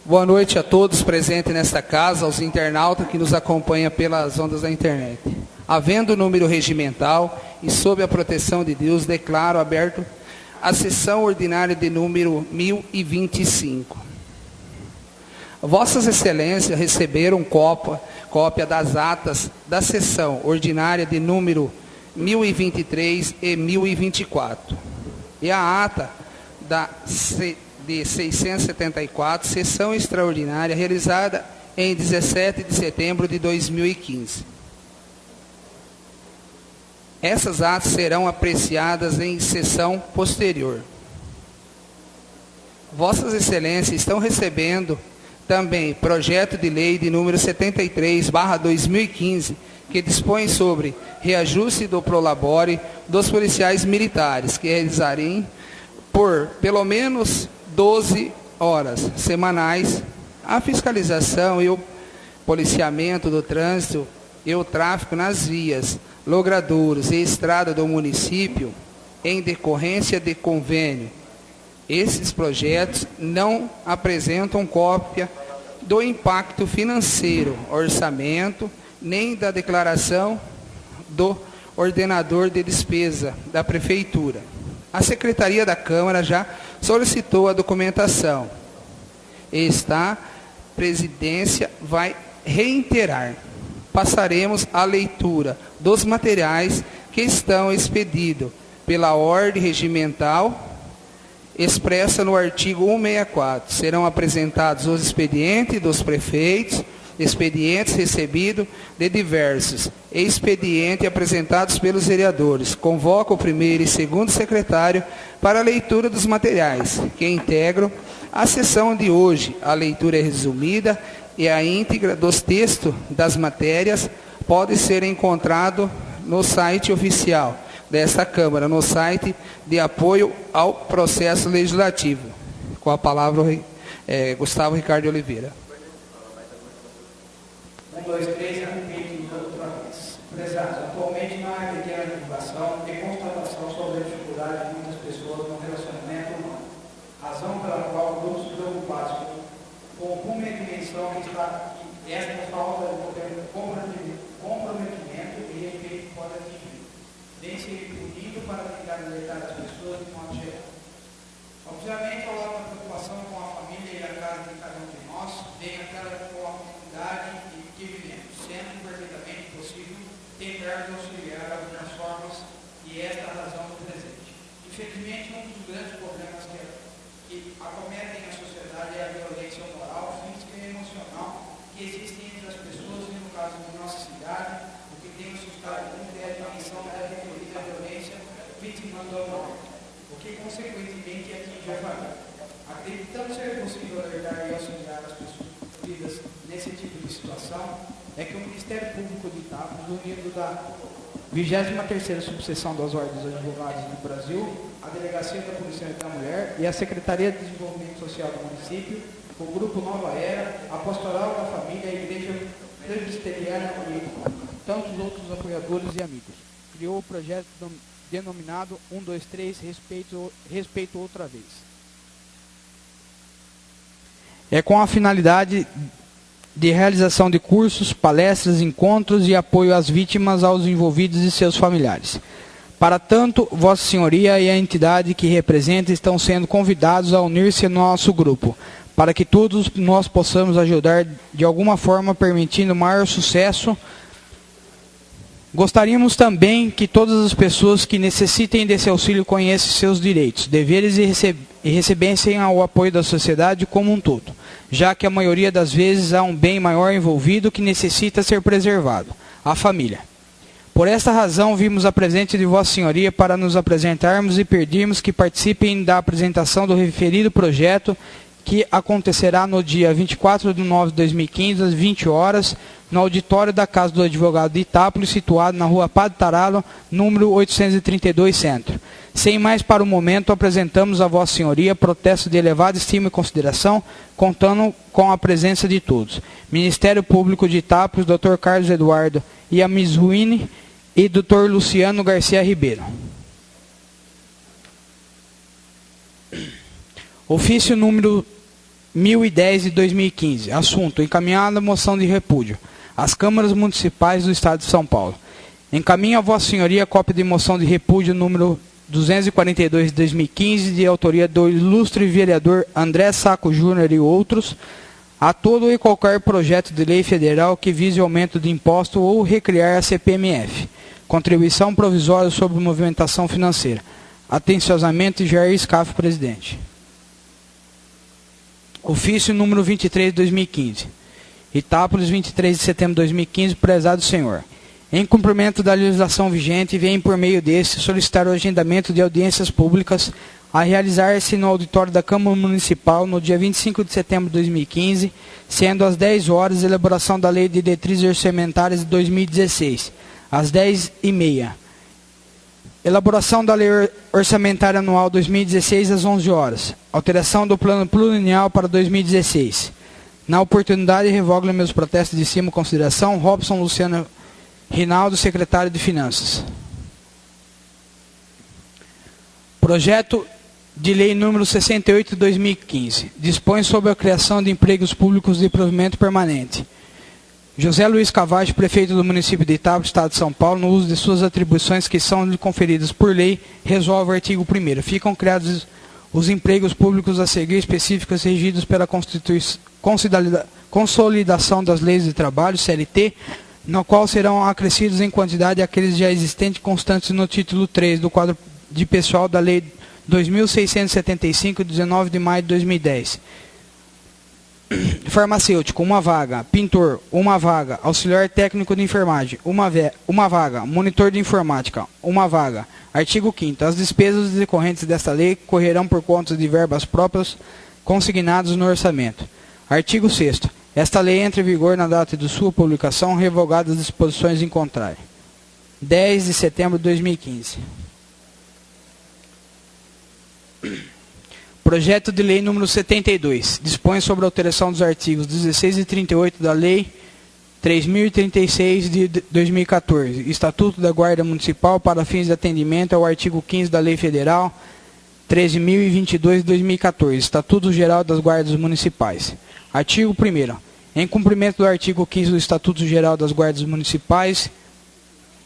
Boa noite a todos presentes nesta casa, aos internautas que nos acompanham pelas ondas da internet. Havendo número regimental e sob a proteção de Deus, declaro aberto a sessão ordinária de número 1025. Vossas Excelências receberam cópia das atas da sessão ordinária de número 1023 e 1024. E a ata de 674, sessão extraordinária, realizada em 17 de setembro de 2015. Essas atas serão apreciadas em sessão posterior. Vossas Excelências estão recebendo também projeto de lei de número 73/2015, que dispõe sobre reajuste do prolabore dos policiais militares, que realizarem por pelo menos 12 horas semanais a fiscalização e o policiamento do trânsito e o tráfego nas vias, logradouros e estrada do município, em decorrência de convênio. Esses projetos não apresentam cópia do impacto financeiro, orçamento, nem da declaração do ordenador de despesa da Prefeitura. A Secretaria da Câmara já solicitou a documentação. Esta presidência vai reiterar. Passaremos à leitura dos materiais que estão expedidos pela ordem regimental expressa no artigo 164. Serão apresentados os expedientes dos prefeitos, expedientes recebidos de diversos, expedientes apresentados pelos vereadores. Convoco o primeiro e segundo secretário para a leitura dos materiais, que integram a sessão de hoje. A leitura é resumida e a íntegra dos textos das matérias pode ser encontrado no site oficial desta Câmara, no site de apoio ao processo legislativo. Com a palavra, Gustavo Ricardo Oliveira. 1, 2, 3, repito outra vez. Prezados, atualmente não há pequena divulgação e constatação sobre a dificuldade de muitas pessoas no relacionamento humano, razão pela qual grupos preocupados com o rumo e dimensão que esta falta de comprometimento e respeito pode atingir, vem ser punido para tentar alertar as pessoas de modo geral. Obviamente, ao lado da preocupação com a família e a casa de cada um de nós, vem aquela com a comunidade que vivemos, sendo perfeitamente possível tentar auxiliar algumas formas, e esta é a razão do presente. Infelizmente, um dos grandes problemas que acometem a sociedade é a violência moral, física e emocional que existem entre as pessoas, e no caso de nossa cidade, o que tem assustado muito é a dimensão da referida violência vitimando a morte, o que consequentemente atinge a família. Acreditando ser possível alertar e auxiliar as pessoas envolvidas nesse tipo de situação, é que o Ministério Público de Itápolis, unido da 23ª Subseção das Ordens dos Advogados do Brasil, a Delegacia da Polícia da Mulher e a Secretaria de Desenvolvimento Social do município, o Grupo Nova Era, a Pastoral da Família, a Igreja Presbiteriana e tantos outros apoiadores e amigos, criou o projeto denominado 1, 2, 3, respeito outra vez. É com a finalidade de realização de cursos, palestras, encontros e apoio às vítimas, aos envolvidos e seus familiares. Para tanto, Vossa Senhoria e a entidade que representa estão sendo convidados a unir-se ao nosso grupo, para que todos nós possamos ajudar de alguma forma, permitindo maior sucesso. Gostaríamos também que todas as pessoas que necessitem desse auxílio conheçam seus direitos, deveres e recebessem o apoio da sociedade como um todo, já que a maioria das vezes há um bem maior envolvido que necessita ser preservado, a família. Por esta razão, vimos a presença de Vossa Senhoria para nos apresentarmos e pedirmos que participem da apresentação do referido projeto, que acontecerá no dia 24 de nove de 2015, às 20 horas, no auditório da Casa do Advogado de Itápolis, situado na rua Padre Taralo, número 832, Centro. Sem mais para o momento, apresentamos a Vossa Senhoria protesto de elevada estima e consideração, contando com a presença de todos. Ministério Público de Itápolis, Dr. Carlos Eduardo e a Mizuini e Dr. Luciano Garcia Ribeiro. Ofício número 1010 de 2015. Assunto: encaminhada a moção de repúdio às câmaras municipais do Estado de São Paulo. Encaminha a Vossa Senhoria a cópia de moção de repúdio número 242 de 2015, de autoria do ilustre vereador André Saco Júnior e outros, a todo e qualquer projeto de lei federal que vise aumento de imposto ou recriar a CPMF, contribuição provisória sobre movimentação financeira. Atenciosamente, Jair Scaff, presidente. Ofício número 23 de 2015. Itápolis, 23 de setembro de 2015, prezado senhor. Em cumprimento da legislação vigente, vem por meio deste solicitar o agendamento de audiências públicas a realizar-se no auditório da Câmara Municipal no dia 25 de setembro de 2015, sendo às 10 horas a elaboração da Lei de Diretrizes Orçamentárias de 2016, às 10h30. Elaboração da Lei Orçamentária Anual 2016 às 11 horas. Alteração do Plano Plurianual para 2016. Na oportunidade, revogo meus protestos de cima consideração. Robson Luciano Rinaldo, secretário de Finanças. Projeto de Lei número 68 de 2015. Dispõe sobre a criação de empregos públicos de provimento permanente. José Luiz Cavaggio, prefeito do município de Itápolis, Estado de São Paulo, no uso de suas atribuições que são lhe conferidas por lei, resolve o artigo 1º. Ficam criados os empregos públicos a seguir específicos regidos pela consolidação das leis de trabalho, CLT, no qual serão acrescidos em quantidade aqueles já existentes constantes no título 3 do quadro de pessoal da Lei 2.675, de 19 de maio de 2010. Farmacêutico, uma vaga. Pintor, uma vaga. Auxiliar técnico de enfermagem, uma vaga. Monitor de informática, uma vaga. Artigo 5º. As despesas decorrentes desta lei correrão por conta de verbas próprias consignadas no orçamento. Artigo 6º. Esta lei entra em vigor na data de sua publicação, revogadas as disposições em contrário. 10 de setembro de 2015. Projeto de Lei número 72. Dispõe sobre a alteração dos artigos 16 e 38 da Lei 3.036 de 2014. Estatuto da Guarda Municipal para fins de atendimento ao artigo 15 da Lei Federal 13.022 de 2014. Estatuto Geral das Guardas Municipais. Artigo 1º. Em cumprimento do artigo 15 do Estatuto Geral das Guardas Municipais,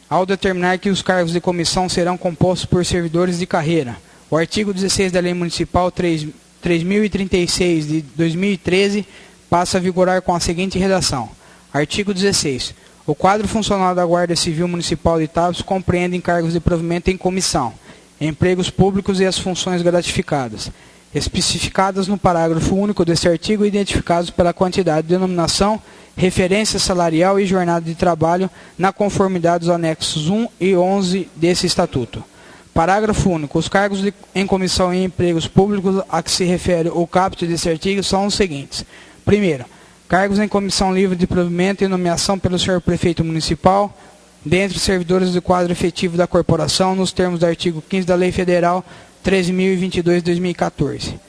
ao determinar que os cargos de comissão serão compostos por servidores de carreira, o artigo 16 da Lei Municipal 3.036 de 2013 passa a vigorar com a seguinte redação. Artigo 16. O quadro funcional da Guarda Civil Municipal de Itápolis compreende cargos de provimento em comissão, empregos públicos e as funções gratificadas, especificadas no parágrafo único deste artigo, identificados pela quantidade, denominação, referência salarial e jornada de trabalho na conformidade dos anexos 1 e 11 desse Estatuto. Parágrafo único. Os cargos em comissão e empregos públicos a que se refere o caput desse artigo são os seguintes. Primeiro, cargos em comissão livre de provimento e nomeação pelo senhor prefeito municipal, dentre os servidores do quadro efetivo da corporação, nos termos do artigo 15 da Lei Federal 13.022 de 2014.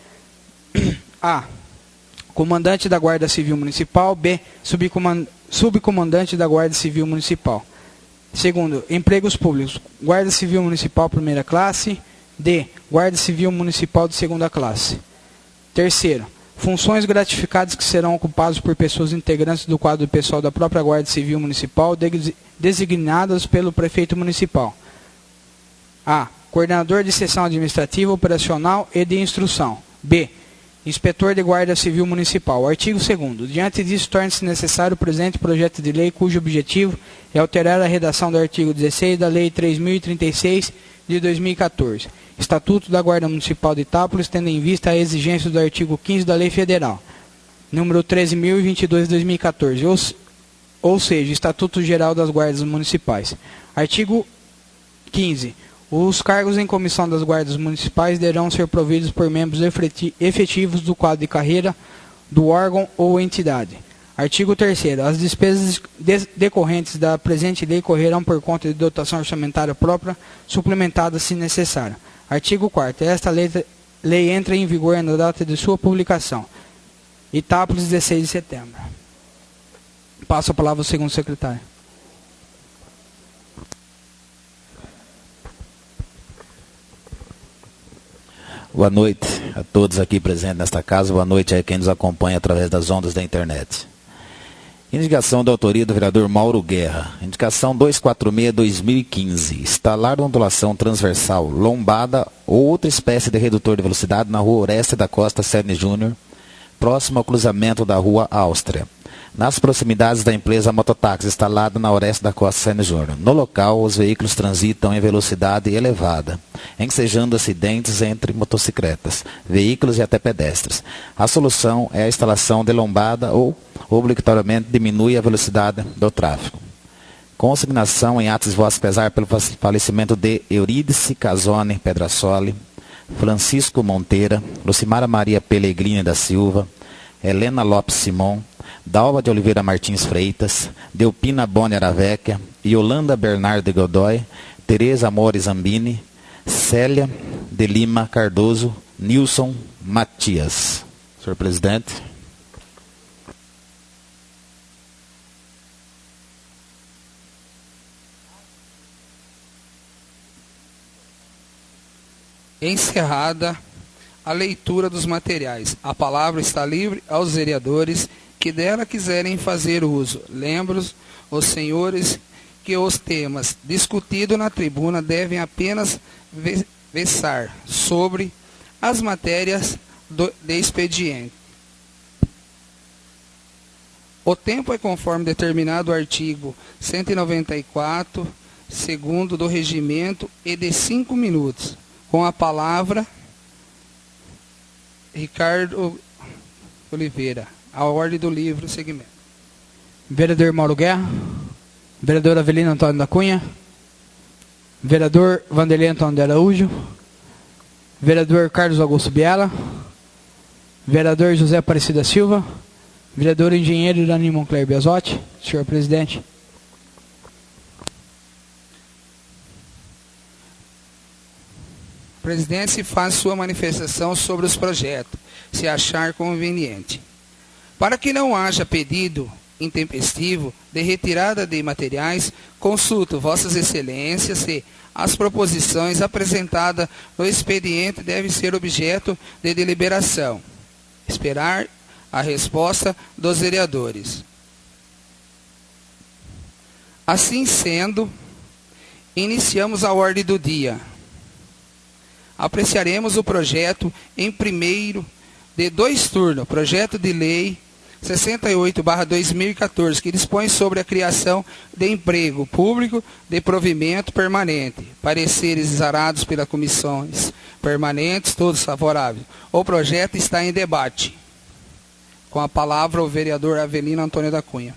A. Comandante da Guarda Civil Municipal. B. Subcomandante da Guarda Civil Municipal. Segundo, empregos públicos. Guarda Civil Municipal primeira classe. D. Guarda Civil Municipal de segunda classe. Terceiro, funções gratificadas que serão ocupadas por pessoas integrantes do quadro pessoal da própria Guarda Civil Municipal, designadas pelo prefeito municipal. A. Coordenador de seção administrativa, operacional e de instrução. B. Inspetor de Guarda Civil Municipal. Artigo 2º. Diante disso, torna-se necessário o presente projeto de lei, cujo objetivo é alterar a redação do artigo 16 da Lei 3.036 de 2014. Estatuto da Guarda Municipal de Itápolis, tendo em vista a exigência do artigo 15 da Lei Federal, número 13.022 de 2014, ou seja, Estatuto Geral das Guardas Municipais. Artigo 15. Os cargos em comissão das guardas municipais deverão ser providos por membros efetivos do quadro de carreira do órgão ou entidade. Artigo 3º. As despesas decorrentes da presente lei correrão por conta de dotação orçamentária própria, suplementada se necessário. Artigo 4º. Esta lei entra em vigor na data de sua publicação. Itápolis, 16 de setembro. Passo a palavra ao segundo secretário. Boa noite a todos aqui presentes nesta casa. Boa noite a quem nos acompanha através das ondas da internet. Indicação da autoria do vereador Mauro Guerra. Indicação 246-2015. Instalar ondulação transversal, lombada ou outra espécie de redutor de velocidade na rua Orestes da Costa Cerne Júnior, próximo ao cruzamento da rua Áustria, nas proximidades da empresa Mototáxi instalada na Orestes da Costa Cerne Júnior. No local, os veículos transitam em velocidade elevada, ensejando acidentes entre motocicletas, veículos e até pedestres. A solução é a instalação de lombada ou, obrigatoriamente, diminui a velocidade do tráfego. Consignação em atos de vosso pesar pelo falecimento de Eurídice Casone Pedrasoli, Francisco Monteira, Lucimara Maria Pellegrini da Silva, Helena Lopes Simon, Dalva de Oliveira Martins Freitas, Delpina Boni Aravecchia, Yolanda Bernardo de Godoy, Tereza Amore Zambini, Célia de Lima Cardoso, Nilson Matias. Senhor presidente. Encerrada a leitura dos materiais. A palavra está livre aos vereadores que dela quiserem fazer uso. Lembro os senhores que os temas discutidos na tribuna devem apenas versar sobre as matérias de expediente. O tempo é conforme determinado o artigo 194, segundo do regimento, e de 5 minutos. Com a palavra, Ricardo Oliveira. A ordem do livro, segmento. Vereador Mauro Guerra. Vereador Avelino Antônio da Cunha. Vereador Vanderlei Antônio de Araújo. Vereador Carlos Augusto Biela. Vereador José Aparecido da Silva. Vereador Engenheiro Dani Moncler Biasotti. Senhor presidente. O presidente faz sua manifestação sobre os projetos, se achar conveniente. Para que não haja pedido intempestivo de retirada de materiais, consulto Vossas Excelências se as proposições apresentadas no expediente devem ser objeto de deliberação. Esperar a resposta dos vereadores. Assim sendo, iniciamos a ordem do dia. Apreciaremos o projeto em primeiro de 2 turnos, projeto de lei 68/2014, que dispõe sobre a criação de emprego público de provimento permanente. Pareceres exarados pelas comissões permanentes, todos favoráveis. O projeto está em debate. Com a palavra o vereador Avelino Antônio da Cunha.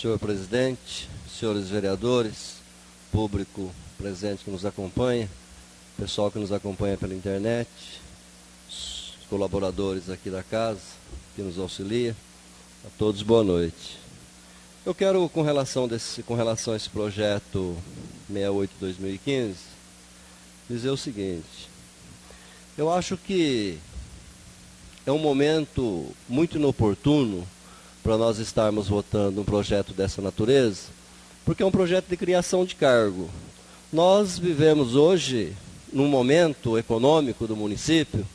Senhor presidente, senhores vereadores, público presente que nos acompanha, pessoal que nos acompanha pela internet, os colaboradores aqui da casa, que nos auxilia, a todos boa noite. Eu quero, com relação a esse projeto 68/2015, dizer o seguinte: eu acho que é um momento muito inoportuno para nós estarmos votando um projeto dessa natureza, porque é um projeto de criação de cargo. Nós vivemos hoje num momento econômico do município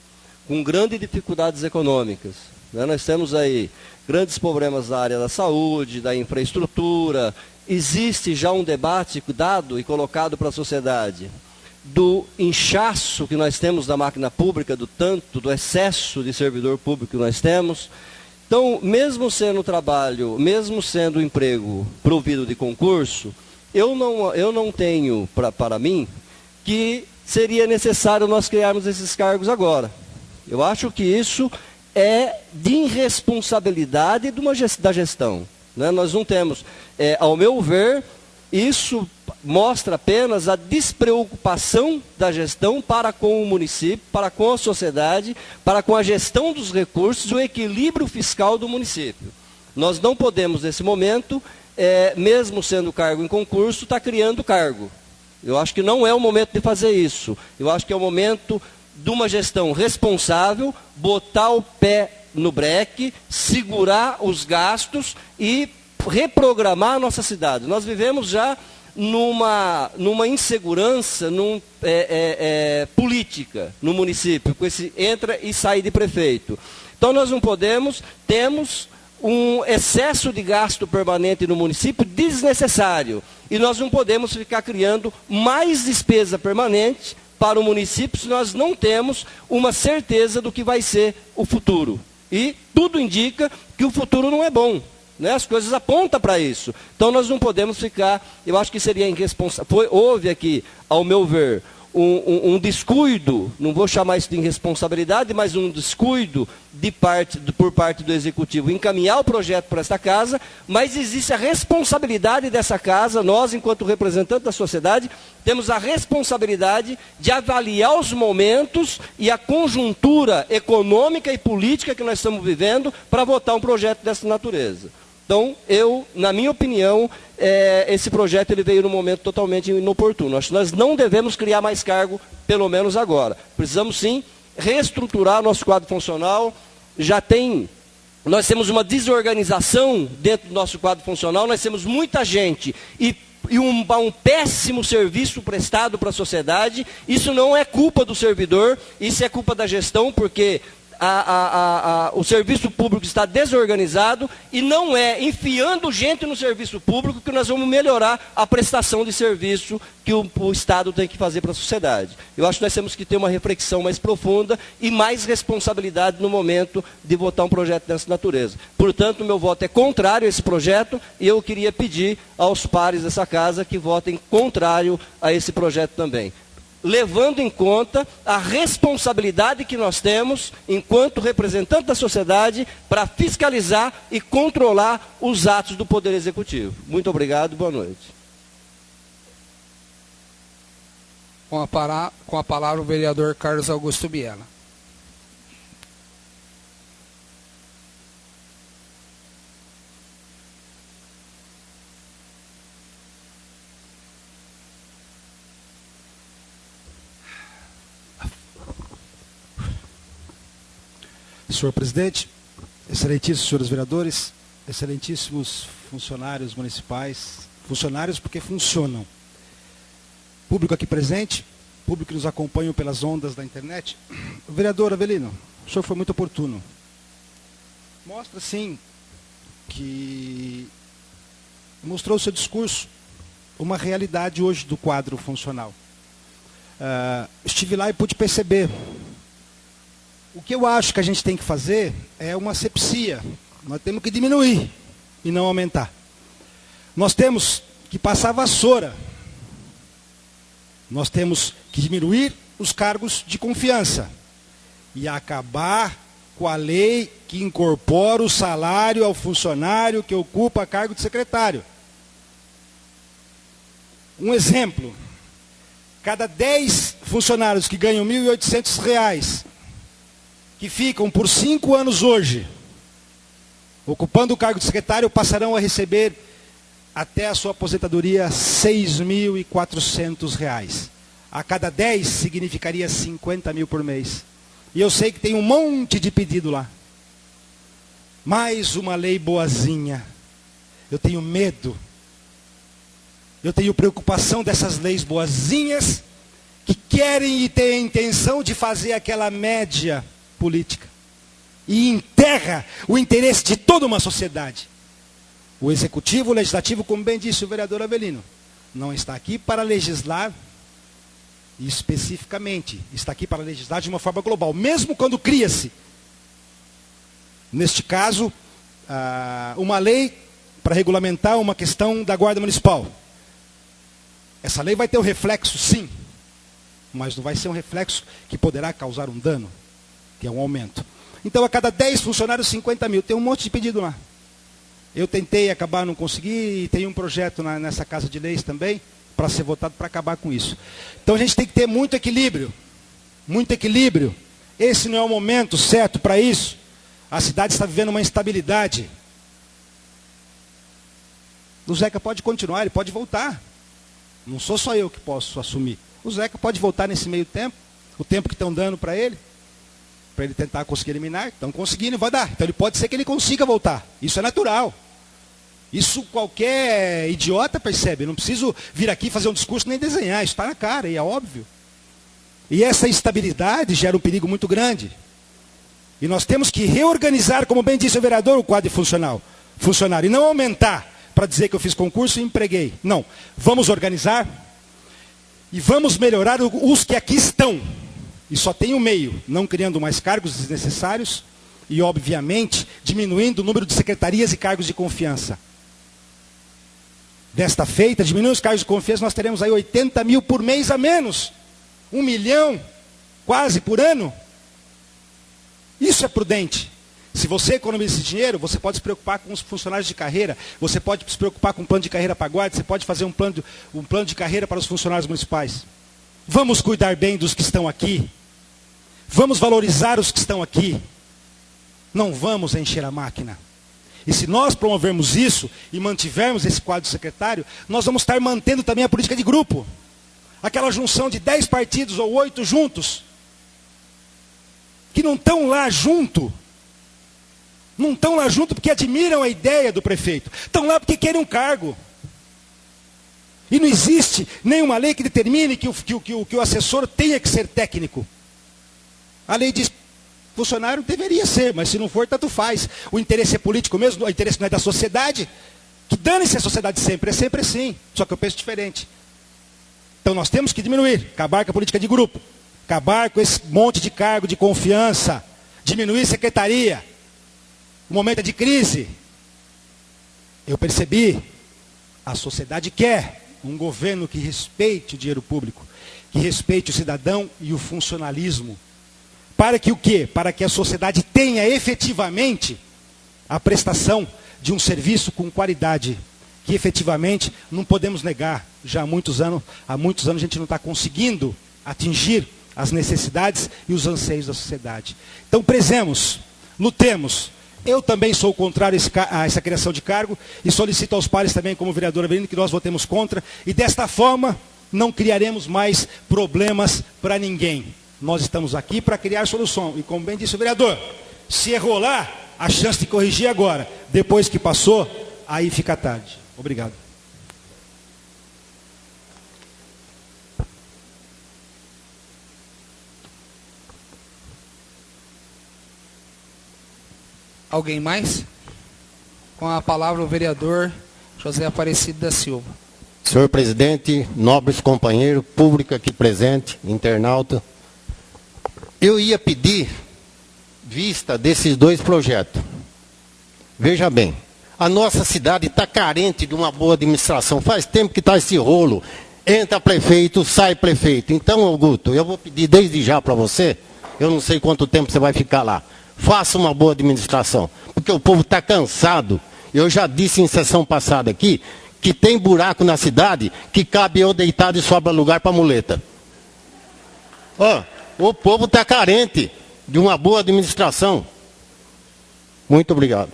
com grandes dificuldades econômicas, né? Nós temos aí grandes problemas na área da saúde, da infraestrutura. Existe já um debate dado e colocado para a sociedade do inchaço que nós temos da máquina pública, do excesso de servidor público que nós temos. Então, mesmo sendo trabalho, mesmo sendo emprego provido de concurso, eu não tenho para mim que seria necessário nós criarmos esses cargos agora. Eu acho que isso é de irresponsabilidade da gestão, né? Nós não temos, ao meu ver, isso mostra apenas a despreocupação da gestão para com o município, para com a sociedade, para com a gestão dos recursos e o equilíbrio fiscal do município. Nós não podemos, nesse momento, mesmo sendo cargo em concurso, estar criando cargo. Eu acho que não é o momento de fazer isso. Eu acho que é o momento de uma gestão responsável, botar o pé no breque, segurar os gastos e reprogramar a nossa cidade. Nós vivemos já numa insegurança política no município, com esse entra e sai de prefeito. Então nós não podemos, temos um excesso de gasto permanente no município desnecessário. E nós não podemos ficar criando mais despesa permanente para o município se nós não temos uma certeza do que vai ser o futuro. E tudo indica que o futuro não é bom. Né? As coisas apontam para isso. Então nós não podemos ficar, eu acho que seria irresponsável. Houve aqui, ao meu ver, um descuido, não vou chamar isso de irresponsabilidade, mas um descuido por parte do Executivo encaminhar o projeto para esta casa, mas existe a responsabilidade dessa casa, nós, enquanto representantes da sociedade, temos a responsabilidade de avaliar os momentos e a conjuntura econômica e política que nós estamos vivendo para votar um projeto dessa natureza. Então, na minha opinião, esse projeto ele veio num momento totalmente inoportuno. Acho que nós não devemos criar mais cargo, pelo menos agora. Precisamos, sim, reestruturar nosso quadro funcional. Nós temos uma desorganização dentro do nosso quadro funcional, nós temos muita gente e um péssimo serviço prestado para a sociedade. Isso não é culpa do servidor, isso é culpa da gestão, porque o serviço público está desorganizado e não é enfiando gente no serviço público que nós vamos melhorar a prestação de serviço que o Estado tem que fazer para a sociedade. Eu acho que nós temos que ter uma reflexão mais profunda e mais responsabilidade no momento de votar um projeto dessa natureza. Portanto, meu voto é contrário a esse projeto e eu queria pedir aos pares dessa casa que votem contrário a esse projeto também, levando em conta a responsabilidade que nós temos, enquanto representante da sociedade, para fiscalizar e controlar os atos do Poder Executivo. Muito obrigado, boa noite. Com a palavra o vereador Carlos Augusto Biela. Senhor presidente, excelentíssimos senhores vereadores, excelentíssimos funcionários municipais, funcionários porque funcionam, público aqui presente, público que nos acompanha pelas ondas da internet. Vereador Avelino, o senhor foi muito oportuno. Mostra, sim, que mostrou o seu discurso uma realidade hoje do quadro funcional. Estive lá e pude perceber. O que eu acho que a gente tem que fazer é uma asepsia. Nós temos que diminuir e não aumentar. Nós temos que passar a vassoura. Nós temos que diminuir os cargos de confiança e acabar com a lei que incorpora o salário ao funcionário que ocupa cargo de secretário. Um exemplo: cada 10 funcionários que ganham R$ 1.800, que ficam por 5 anos hoje, ocupando o cargo de secretário, passarão a receber até a sua aposentadoria R$ 6.400. A cada 10 significaria 50 mil por mês. E eu sei que tem um monte de pedido lá. Mais uma lei boazinha. Eu tenho medo. Eu tenho preocupação dessas leis boazinhas que querem e têm a intenção de fazer aquela média política e enterra o interesse de toda uma sociedade. O executivo, o legislativo, como bem disse o vereador Avelino, não está aqui para legislar especificamente, está aqui para legislar de uma forma global, mesmo quando cria-se, neste caso, uma lei para regulamentar uma questão da Guarda Municipal. Essa lei vai ter um reflexo, sim, mas não vai ser um reflexo que poderá causar um dano, que é um aumento. Então, a cada 10 funcionários, 50 mil. Tem um monte de pedido lá. Eu tentei acabar, não consegui, e tem um projeto nessa Casa de Leis também, para ser votado para acabar com isso. Então, a gente tem que ter muito equilíbrio. Muito equilíbrio. Esse não é o momento certo para isso. A cidade está vivendo uma instabilidade. O Zeca pode continuar, ele pode voltar. Não sou só eu que posso assumir. O Zeca pode voltar nesse meio tempo, o tempo que estão dando para ele. para ele tentar conseguir eliminar. Estão conseguindo, vai dar. Então ele pode ser que ele consiga voltar. Isso é natural. Isso qualquer idiota percebe. Não preciso vir aqui fazer um discurso nem desenhar. Isso está na cara e é óbvio. E essa instabilidade gera um perigo muito grande. E nós temos que reorganizar, como bem disse o vereador, o quadro funcionário. E não aumentar para dizer que eu fiz concurso e empreguei. Não. Vamos organizar e vamos melhorar os que aqui estão. E só tem um meio, não criando mais cargos desnecessários e, obviamente, diminuindo o número de secretarias e cargos de confiança. Desta feita, diminuindo os cargos de confiança, nós teremos aí 80 mil por mês a menos. 1 milhão, quase, por ano. Isso é prudente. Se você economiza esse dinheiro, você pode se preocupar com os funcionários de carreira, você pode se preocupar com um plano de carreira para a guarda, você pode fazer um plano de carreira para os funcionários municipais. Vamos cuidar bem dos que estão aqui. Vamos valorizar os que estão aqui. Não vamos encher a máquina. E se nós promovermos isso e mantivermos esse quadro secretário, nós vamos estar mantendo também a política de grupo. Aquela junção de 10 partidos ou 8 juntos, que não estão lá junto. Não estão lá junto porque admiram a ideia do prefeito. Estão lá porque querem um cargo. E não existe nenhuma lei que determine que o assessor tenha que ser técnico. A lei diz, funcionário deveria ser, mas se não for, tanto faz. O interesse é político mesmo, o interesse não é da sociedade. Que dane-se a sociedade sempre, é sempre assim. Só que eu penso diferente. Então nós temos que diminuir, acabar com a política de grupo. Acabar com esse monte de cargo de confiança. Diminuir secretaria. O momento é de crise. Eu percebi, a sociedade quer um governo que respeite o dinheiro público, que respeite o cidadão e o funcionalismo. Para que o quê? Para que a sociedade tenha efetivamente a prestação de um serviço com qualidade, que efetivamente não podemos negar. Já há muitos anos a gente não está conseguindo atingir as necessidades e os anseios da sociedade. Então prezemos, lutemos. Eu também sou contrário a essa criação de cargo e solicito aos pares também, como vereador Avelino, que nós votemos contra. E desta forma, não criaremos mais problemas para ninguém. Nós estamos aqui para criar solução. E como bem disse o vereador, se errou lá, a chance de corrigir agora. Depois que passou, aí fica tarde. Obrigado. Alguém mais? Com a palavra o vereador José Aparecido da Silva. Senhor presidente, nobres companheiros, público aqui presente, internauta, eu ia pedir vista desses 2 projetos. Veja bem, a nossa cidade está carente de uma boa administração. Faz tempo que está esse rolo. Entra prefeito, sai prefeito. Então, Augusto, eu vou pedir desde já para você, eu não sei quanto tempo você vai ficar lá. Faça uma boa administração, porque o povo está cansado. Eu já disse em sessão passada aqui, que tem buraco na cidade, que cabe eu deitado e sobra lugar para muleta. O povo está carente de uma boa administração. Muito obrigado.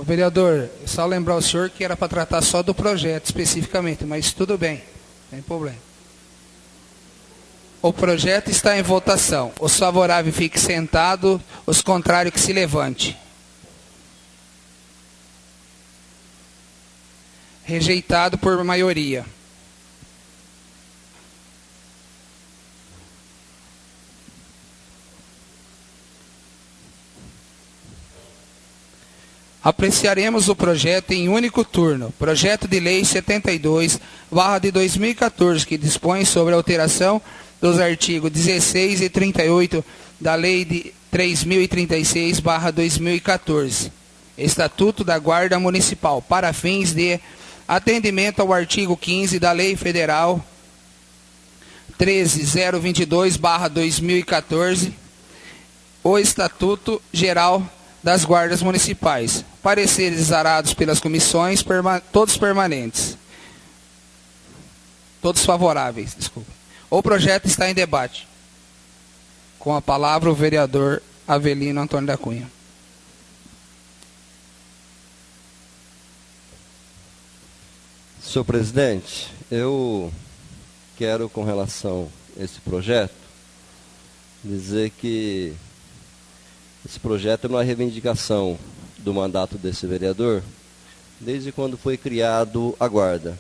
Vereador, só lembrar o senhor que era para tratar só do projeto especificamente, mas tudo bem, não tem problema. O projeto está em votação. Os favoráveis fiquem sentados, os contrários que se levante. Rejeitado por maioria. Apreciaremos o projeto em único turno. Projeto de Lei 72/2014, que dispõe sobre a alteração dos artigos 16 e 38 da Lei de 3036/2014, Estatuto da Guarda Municipal, para fins de atendimento ao artigo 15 da Lei Federal 13.022/2014, o Estatuto Geral das Guardas Municipais. Pareceres exarados pelas comissões, todos permanentes. Todos favoráveis, desculpa. O projeto está em debate. Com a palavra o vereador Avelino Antônio da Cunha. Senhor presidente, eu quero, com relação esse projeto, dizer que esse projeto é uma reivindicação do mandato desse vereador, desde quando foi criado a guarda.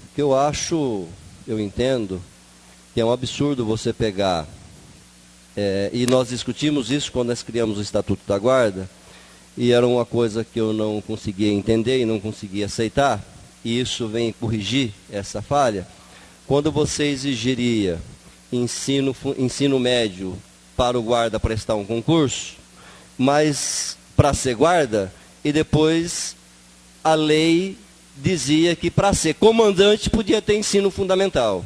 O que eu entendo, que é um absurdo você pegar, e nós discutimos isso quando nós criamos o Estatuto da Guarda, e era uma coisa que eu não conseguia entender e não conseguia aceitar, e isso vem corrigir essa falha. Quando você exigiria ensino médio para o guarda prestar um concurso, mas para ser guarda, e depois a lei dizia que para ser comandante podia ter ensino fundamental.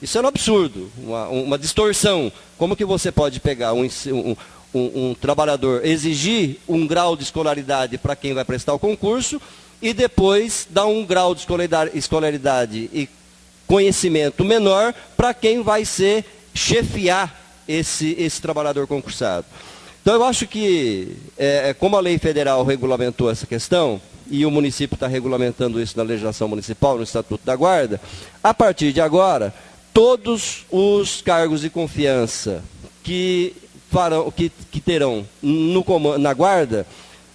Isso é um absurdo, uma distorção. Como que você pode pegar um trabalhador, exigir um grau de escolaridade para quem vai prestar o concurso e depois dar um grau de escolaridade e conhecimento menor para quem vai chefiar esse trabalhador concursado? Então eu acho que, como a lei federal regulamentou essa questão, e o município está regulamentando isso na legislação municipal, no Estatuto da Guarda, a partir de agora, todos os cargos de confiança que terão na guarda,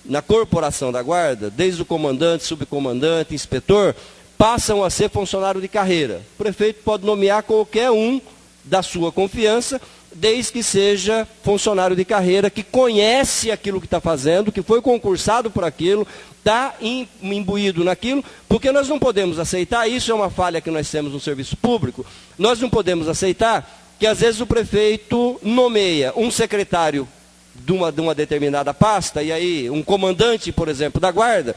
na corporação da guarda, desde o comandante, subcomandante, inspetor, passam a ser funcionário de carreira. O prefeito pode nomear qualquer um da sua confiança, desde que seja funcionário de carreira, que conhece aquilo que está fazendo, que foi concursado por aquilo, está imbuído naquilo, porque nós não podemos aceitar, isso é uma falha que nós temos no serviço público, nós não podemos aceitar que às vezes o prefeito nomeia um secretário de uma determinada pasta, e aí um comandante, por exemplo, da guarda,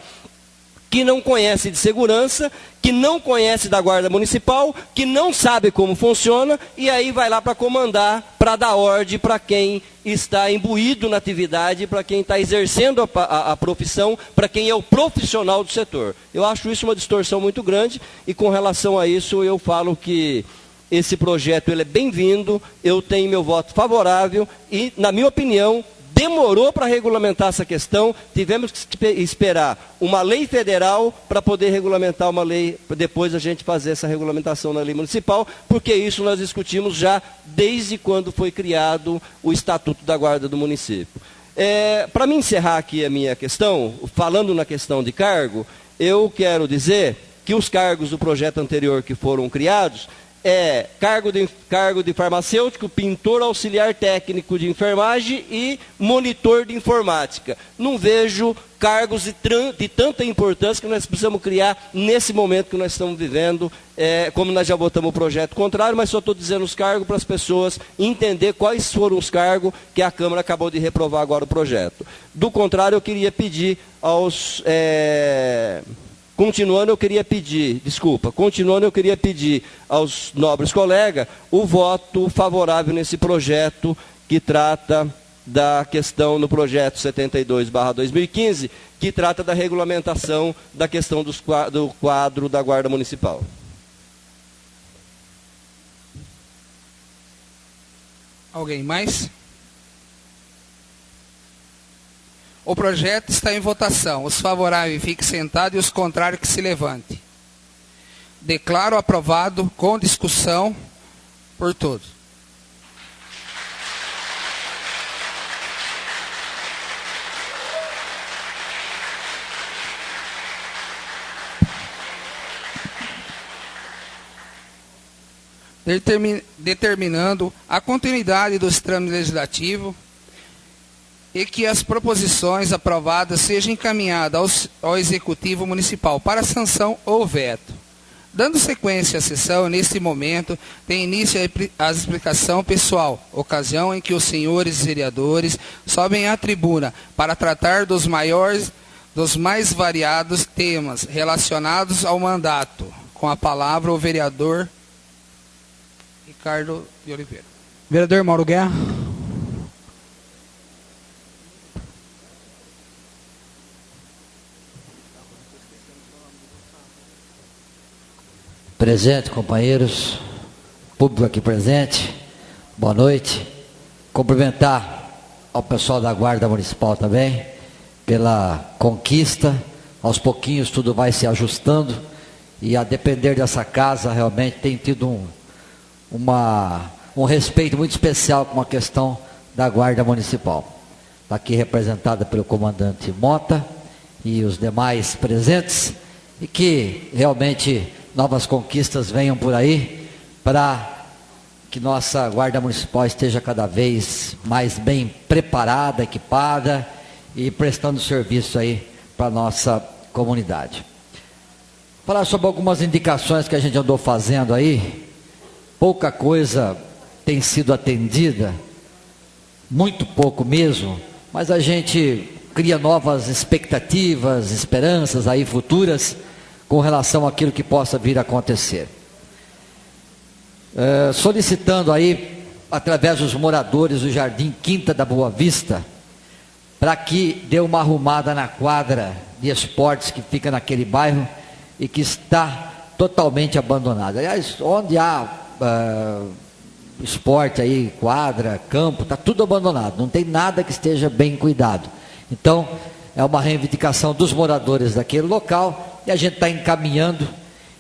que não conhece de segurança, que não conhece da guarda municipal, que não sabe como funciona, e aí vai lá para comandar, para dar ordem para quem está imbuído na atividade, para quem está exercendo a profissão, para quem é o profissional do setor. Eu acho isso uma distorção muito grande, e com relação a isso eu falo que esse projeto ele é bem-vindo, eu tenho meu voto favorável, e, na minha opinião, demorou para regulamentar essa questão, tivemos que esperar uma lei federal para poder regulamentar uma lei, depois a gente fazer essa regulamentação na lei municipal, porque isso nós discutimos já desde quando foi criado o Estatuto da Guarda do município. Para me encerrar aqui a minha questão, falando na questão de cargo, eu quero dizer que os cargos do projeto anterior que foram criados, cargo de farmacêutico, pintor auxiliar técnico de enfermagem e monitor de informática. Não vejo cargos de tanta importância que nós precisamos criar nesse momento que nós estamos vivendo, como nós já votamos o projeto contrário, mas só estou dizendo os cargos para as pessoas entender quais foram os cargos que a Câmara acabou de reprovar agora o projeto. Do contrário, eu queria pedir aos... Continuando, eu queria pedir aos nobres colegas o voto favorável nesse projeto que trata da questão no projeto 72/2015, que trata da regulamentação da questão do quadro da Guarda Municipal. Alguém mais? O projeto está em votação. Os favoráveis fiquem sentados e os contrários que se levante. Declaro aprovado com discussão por todos. Determinando a continuidade dos trâmites legislativos e que as proposições aprovadas sejam encaminhadas ao Executivo Municipal para sanção ou veto. Dando sequência à sessão, neste momento, tem início a explicação pessoal, ocasião em que os senhores vereadores sobem à tribuna para tratar dos mais variados temas relacionados ao mandato. Com a palavra, o vereador Ricardo de Oliveira. Vereador Mauro Guerra. Presente, companheiros, público aqui presente, boa noite. Cumprimentar ao pessoal da Guarda Municipal também, pela conquista. Aos pouquinhos tudo vai se ajustando, e a depender dessa casa, realmente tem tido um respeito muito especial com a questão da Guarda Municipal. Está aqui representada pelo comandante Mota e os demais presentes, e que realmente novas conquistas venham por aí, para que nossa Guarda Municipal esteja cada vez mais bem preparada, equipada e prestando serviço aí para a nossa comunidade. Falar sobre algumas indicações que a gente andou fazendo aí, pouca coisa tem sido atendida, muito pouco mesmo, mas a gente cria novas expectativas, esperanças aí futuras com relação àquilo que possa vir a acontecer. Solicitando aí, através dos moradores do Jardim Quinta da Boa Vista, para que dê uma arrumada na quadra de esportes que fica naquele bairro e que está totalmente abandonada. Aliás, onde há esporte aí, quadra, campo, está tudo abandonado, não tem nada que esteja bem cuidado. Então, é uma reivindicação dos moradores daquele local e a gente está encaminhando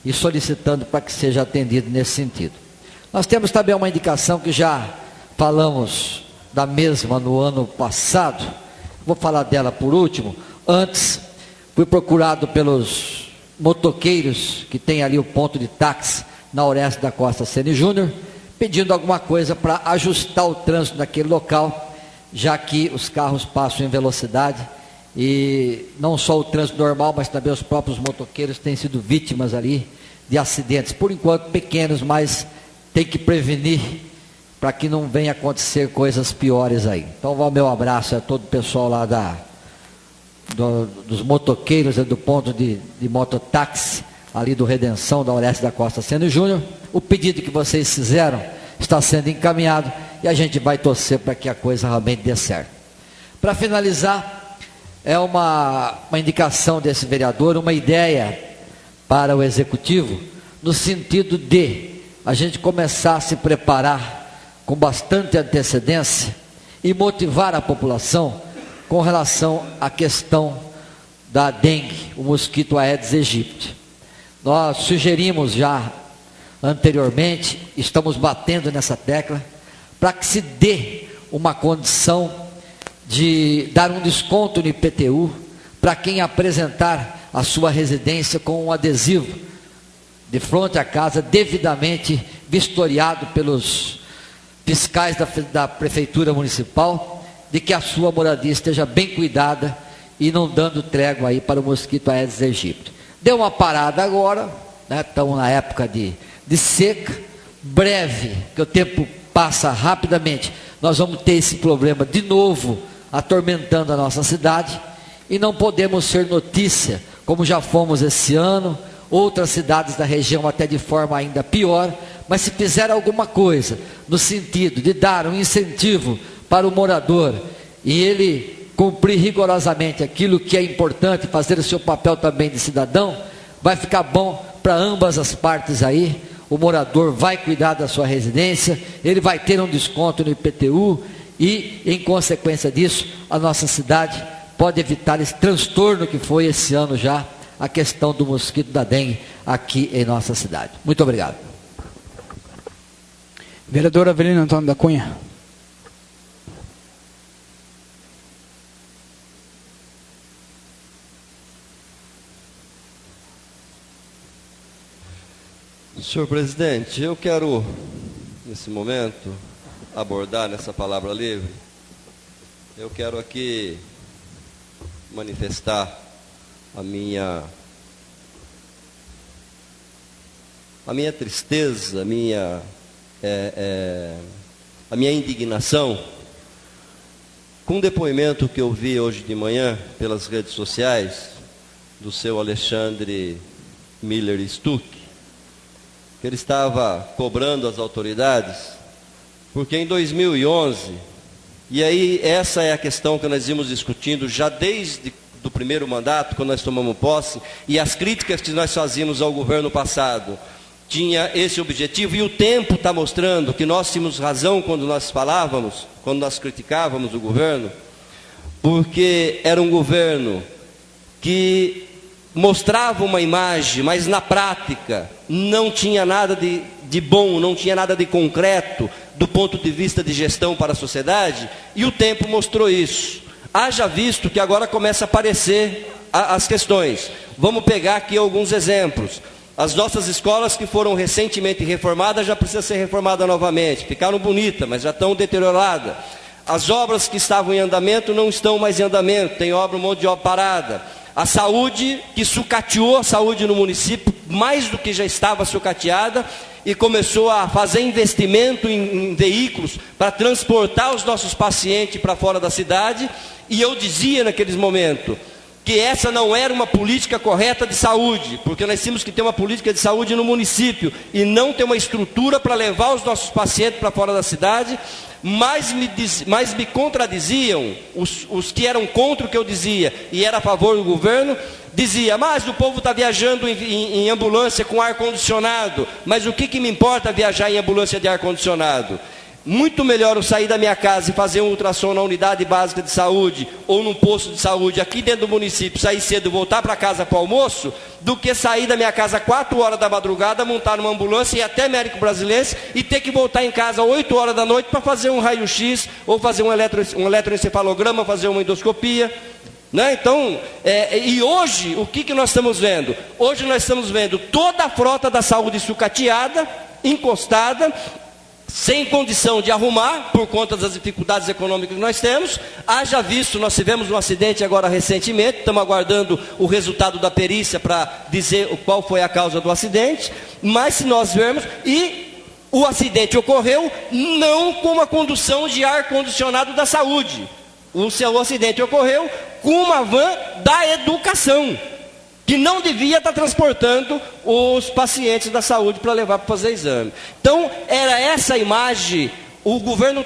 e solicitando para que seja atendido nesse sentido. Nós temos também uma indicação que já falamos da mesma no ano passado, vou falar dela por último. Antes, fui procurado pelos motoqueiros que tem ali o ponto de táxi na Orestes da Costa Ceni Júnior, pedindo alguma coisa para ajustar o trânsito naquele local, já que os carros passam em velocidade e não só o trânsito normal, mas também os próprios motoqueiros têm sido vítimas ali de acidentes, por enquanto pequenos, mas tem que prevenir para que não venha acontecer coisas piores aí. Então, o meu abraço a todo o pessoal lá dos motoqueiros, do ponto de mototáxi, ali do Redenção, da Orestes da Costa Ceni Júnior. O pedido que vocês fizeram está sendo encaminhado e a gente vai torcer para que a coisa realmente dê certo. Para finalizar, é uma indicação desse vereador, uma ideia para o Executivo, no sentido de a gente começar a se preparar com bastante antecedência e motivar a população com relação à questão da dengue, o mosquito Aedes aegypti. Nós sugerimos já anteriormente, estamos batendo nessa tecla, para que se dê uma condição de dar um desconto no IPTU para quem apresentar a sua residência com um adesivo de frente à casa, devidamente vistoriado pelos fiscais da Prefeitura Municipal, de que a sua moradia esteja bem cuidada e não dando trégua aí para o mosquito Aedes aegypti. Deu uma parada agora, né? Estamos na época de seca, breve, que o tempo passa rapidamente, nós vamos ter esse problema de novo atormentando a nossa cidade e não podemos ser notícia, como já fomos esse ano, outras cidades da região até de forma ainda pior, mas se fizer alguma coisa no sentido de dar um incentivo para o morador e ele cumprir rigorosamente aquilo que é importante, fazer o seu papel também de cidadão, vai ficar bom para ambas as partes aí. O morador vai cuidar da sua residência, ele vai ter um desconto no IPTU e, em consequência disso, a nossa cidade pode evitar esse transtorno que foi esse ano já, a questão do mosquito da dengue aqui em nossa cidade. Muito obrigado. Vereador Avelino Antônio da Cunha. Senhor presidente, eu quero, nesse momento, abordar nessa palavra livre, eu quero aqui manifestar a minha tristeza, a minha indignação com um depoimento que eu vi hoje de manhã pelas redes sociais do seu Alexandre Miller Stuck, que ele estava cobrando as autoridades, porque em 2011, e aí essa é a questão que nós íamos discutindo já desde do primeiro mandato, quando nós tomamos posse, e as críticas que nós fazíamos ao governo passado, tinha esse objetivo, e o tempo está mostrando que nós tínhamos razão quando nós falávamos, quando nós criticávamos o governo, porque era um governo que mostrava uma imagem, mas na prática não tinha nada de de bom, não tinha nada de concreto do ponto de vista de gestão para a sociedade, e o tempo mostrou isso. Haja visto que agora começa a aparecer as questões. Vamos pegar aqui alguns exemplos. As nossas escolas que foram recentemente reformadas já precisam ser reformadas novamente. Ficaram bonitas, mas já estão deterioradas. As obras que estavam em andamento não estão mais em andamento. Tem obra, um monte de obra parada. A saúde, que sucateou a saúde no município, mais do que já estava sucateada, e começou a fazer investimento em veículos para transportar os nossos pacientes para fora da cidade. E eu dizia naqueles momentos que essa não era uma política correta de saúde, porque nós tínhamos que ter uma política de saúde no município e não ter uma estrutura para levar os nossos pacientes para fora da cidade. Mas me contradiziam os que eram contra o que eu dizia e era a favor do governo. Dizia, mas o povo está viajando em ambulância com ar-condicionado, mas o que me importa viajar em ambulância de ar-condicionado? Muito melhor eu sair da minha casa e fazer um ultrassom na unidade básica de saúde ou num posto de saúde aqui dentro do município, sair cedo e voltar para casa para o almoço, do que sair da minha casa 4 horas da madrugada, montar uma ambulância e ir até Médico Brasilense e ter que voltar em casa 8 horas da noite para fazer um raio-x ou fazer um eletroencefalograma, fazer uma endoscopia. Né? Então, e hoje, o que nós estamos vendo? Hoje nós estamos vendo toda a frota da saúde sucateada, encostada, sem condição de arrumar, por conta das dificuldades econômicas que nós temos. Haja visto, nós tivemos um acidente agora recentemente, estamos aguardando o resultado da perícia para dizer qual foi a causa do acidente, mas se nós vermos, e o acidente ocorreu não com a condução de ar-condicionado da saúde, o acidente ocorreu com uma van da educação, que não devia estar transportando os pacientes da saúde para levar para fazer exame. Então, era essa imagem. O governo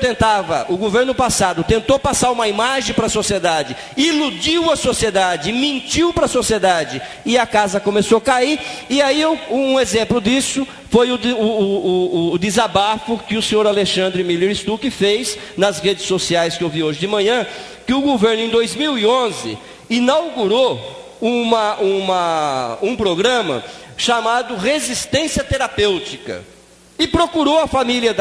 passado tentou passar uma imagem para a sociedade, iludiu a sociedade, mentiu para a sociedade, e a casa começou a cair. E aí, um exemplo disso foi o desabafo que o senhor Alexandre Miller Stuck fez nas redes sociais, que eu vi hoje de manhã, que o governo, em 2011, inaugurou um programa chamado Resistência Terapêutica, e procurou a família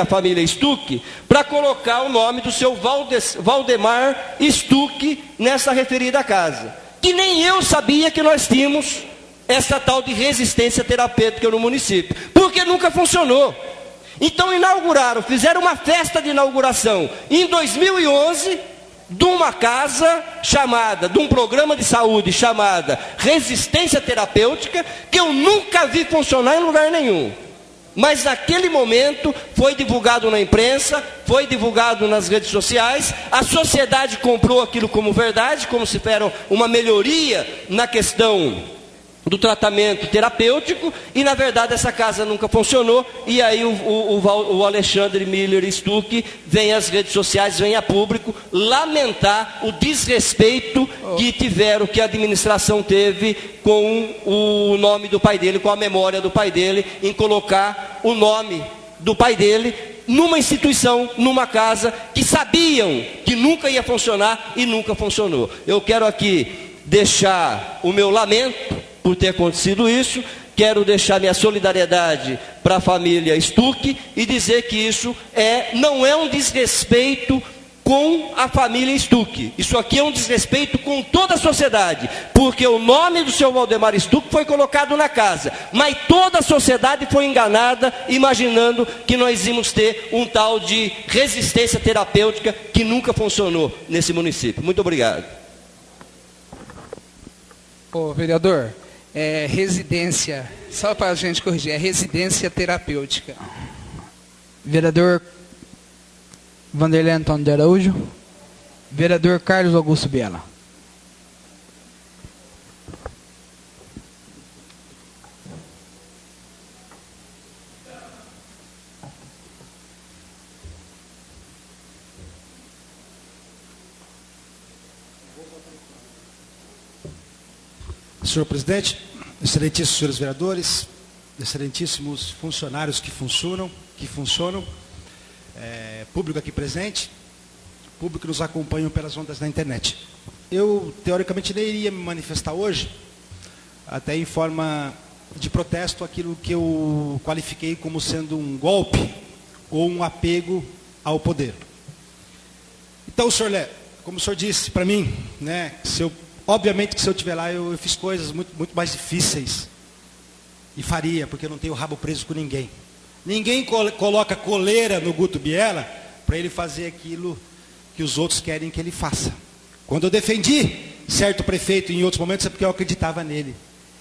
Stuck para colocar o nome do seu Valdemar Stuck nessa referida casa, que nem eu sabia que nós tínhamos essa tal de resistência terapêutica no município, porque nunca funcionou. Então fizeram uma festa de inauguração em 2011, de uma casa de um programa de saúde chamada Resistência Terapêutica, que eu nunca vi funcionar em lugar nenhum. Mas naquele momento foi divulgado na imprensa, foi divulgado nas redes sociais, a sociedade comprou aquilo como verdade, como se fosse uma melhoria na questão do tratamento terapêutico, e na verdade essa casa nunca funcionou. E aí o Alexandre Miller Stuck vem às redes sociais, vem a público lamentar o desrespeito que a administração teve com o nome do pai dele, com a memória do pai dele, em colocar o nome do pai dele numa instituição, numa casa que sabiam que nunca ia funcionar e nunca funcionou. Eu quero aqui deixar o meu lamento por ter acontecido isso. Quero deixar minha solidariedade para a família Stuck e dizer que isso não é um desrespeito com a família Stuck. Isso aqui é um desrespeito com toda a sociedade, porque o nome do seu Valdemar Stuck foi colocado na casa, mas toda a sociedade foi enganada, imaginando que nós íamos ter um tal de resistência terapêutica que nunca funcionou nesse município. Muito obrigado. Vereador, residência, só para a gente corrigir, é residência terapêutica. Vereador Vanderlei Antônio de Araújo. Vereador Carlos Augusto Biela. Senhor presidente, excelentíssimos senhores vereadores, excelentíssimos funcionários que funcionam, público aqui presente, público que nos acompanham pelas ondas da internet. Eu, teoricamente, nem iria me manifestar hoje, até em forma de protesto aquilo que eu qualifiquei como sendo um golpe ou um apego ao poder. Então, senhor Lé, como o senhor disse para mim, né, obviamente que se eu estiver lá, eu fiz coisas muito mais difíceis. E faria, porque eu não tenho o rabo preso com ninguém. Ninguém coloca coleira no Guto Biela para ele fazer aquilo que os outros querem que ele faça. Quando eu defendi certo prefeito em outros momentos, é porque eu acreditava nele.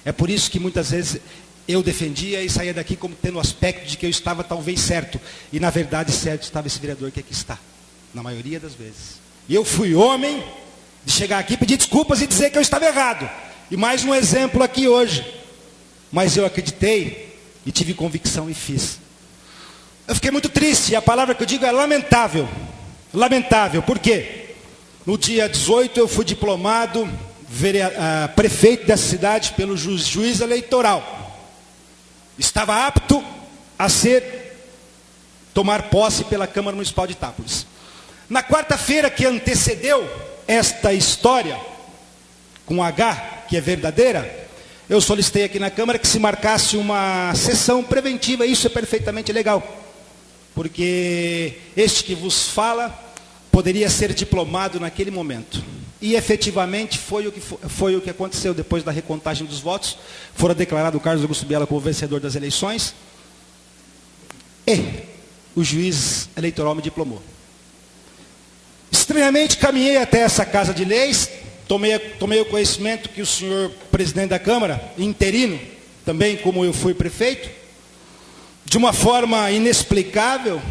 É por isso que muitas vezes eu defendia e saía daqui como tendo o aspecto de que eu estava talvez certo. E na verdade certo estava esse vereador que aqui está. Na maioria das vezes. E eu fui homem de chegar aqui, pedir desculpas e dizer que eu estava errado. E mais um exemplo aqui hoje. Mas eu acreditei e tive convicção e fiz. Eu fiquei muito triste, e a palavra que eu digo é lamentável. Lamentável, por quê? No dia 18 eu fui diplomado prefeito dessa cidade pelo juiz eleitoral. Estava apto a tomar posse pela Câmara Municipal de Itápolis. Na quarta-feira que antecedeu esta história, com H, que é verdadeira, eu solicitei aqui na Câmara que se marcasse uma sessão preventiva. Isso é perfeitamente legal, porque este que vos fala poderia ser diplomado naquele momento. E efetivamente foi o que aconteceu. Depois da recontagem dos votos, fora declarado o Carlos Augusto Biela como vencedor das eleições, e o juiz eleitoral me diplomou. Estranhamente caminhei até essa casa de leis, tomei o conhecimento que o senhor presidente da Câmara, interino, também como eu fui prefeito, de uma forma inexplicável,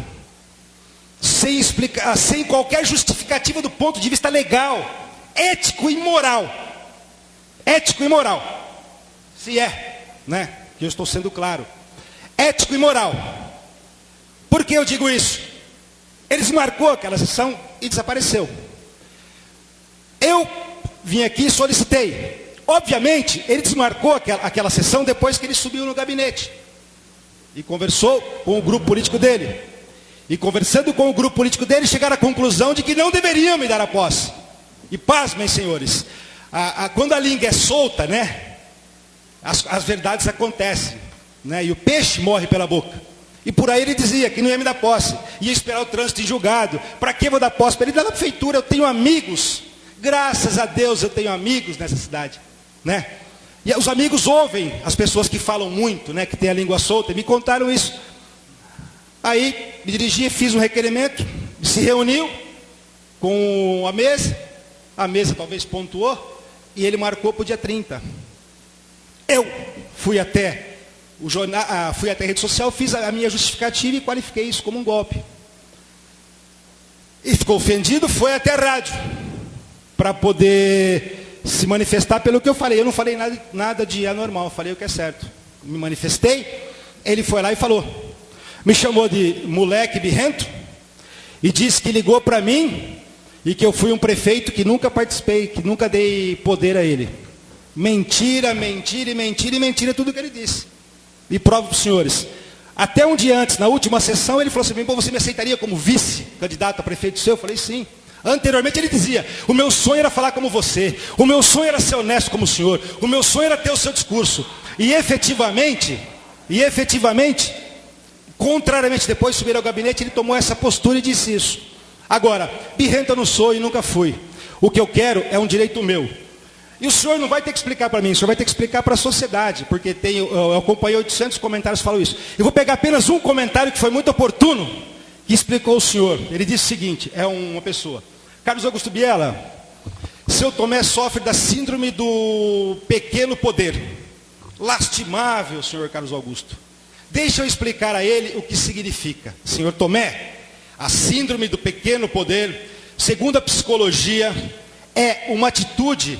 sem qualquer justificativa do ponto de vista legal, ético e moral. Ético e moral. Se é, né? Que eu estou sendo claro. Ético e moral. Por que eu digo isso? Eles marcou aquela sessão e desapareceu. Eu vim aqui e solicitei. Obviamente, ele desmarcou aquela sessão depois que ele subiu no gabinete. E conversou com o grupo político dele. E conversando com o grupo político dele, chegaram à conclusão de que não deveriam me dar a posse. E pasmem, senhores, quando a língua é solta, né, as verdades acontecem, né, e o peixe morre pela boca. E por aí ele dizia que não ia me dar posse, ia esperar o trânsito em julgado. Para que eu vou dar posse? Para ele dar na prefeitura. Eu tenho amigos, graças a Deus eu tenho amigos nessa cidade, né? E os amigos ouvem as pessoas que falam muito, né, que tem a língua solta, e me contaram isso. Aí me dirigi, fiz um requerimento, se reuniu com a mesa talvez pontuou, e ele marcou para o dia 30. Eu fui até a rede social, fiz a minha justificativa e qualifiquei isso como um golpe. E ficou ofendido, foi até a rádio, para poder se manifestar pelo que eu falei. Eu não falei nada de anormal, eu falei o que é certo. Me manifestei, ele foi lá e falou. Me chamou de moleque birrento e disse que ligou para mim e que eu fui um prefeito que nunca participei, que nunca dei poder a ele. Mentira, mentira e mentira e mentira tudo que ele disse. E provo para os senhores. Até um dia antes, na última sessão, ele falou assim: você me aceitaria como vice-candidato a prefeito seu? Eu falei sim. Anteriormente ele dizia: o meu sonho era falar como você, o meu sonho era ser honesto como o senhor, o meu sonho era ter o seu discurso. E efetivamente, contrariamente, depois de subir ao gabinete, ele tomou essa postura e disse isso. Agora, birrento eu não sou e nunca fui. O que eu quero é um direito meu. E o senhor não vai ter que explicar para mim, o senhor vai ter que explicar para a sociedade, porque eu acompanhei 800 comentários que falam isso. Eu vou pegar apenas um comentário que foi muito oportuno, que explicou o senhor. Ele disse o seguinte, é uma pessoa: Carlos Augusto Biela, seu Tomé sofre da síndrome do pequeno poder. Lastimável, senhor Carlos Augusto. Deixa eu explicar a ele o que significa. Senhor Tomé, a síndrome do pequeno poder, segundo a psicologia, é uma atitude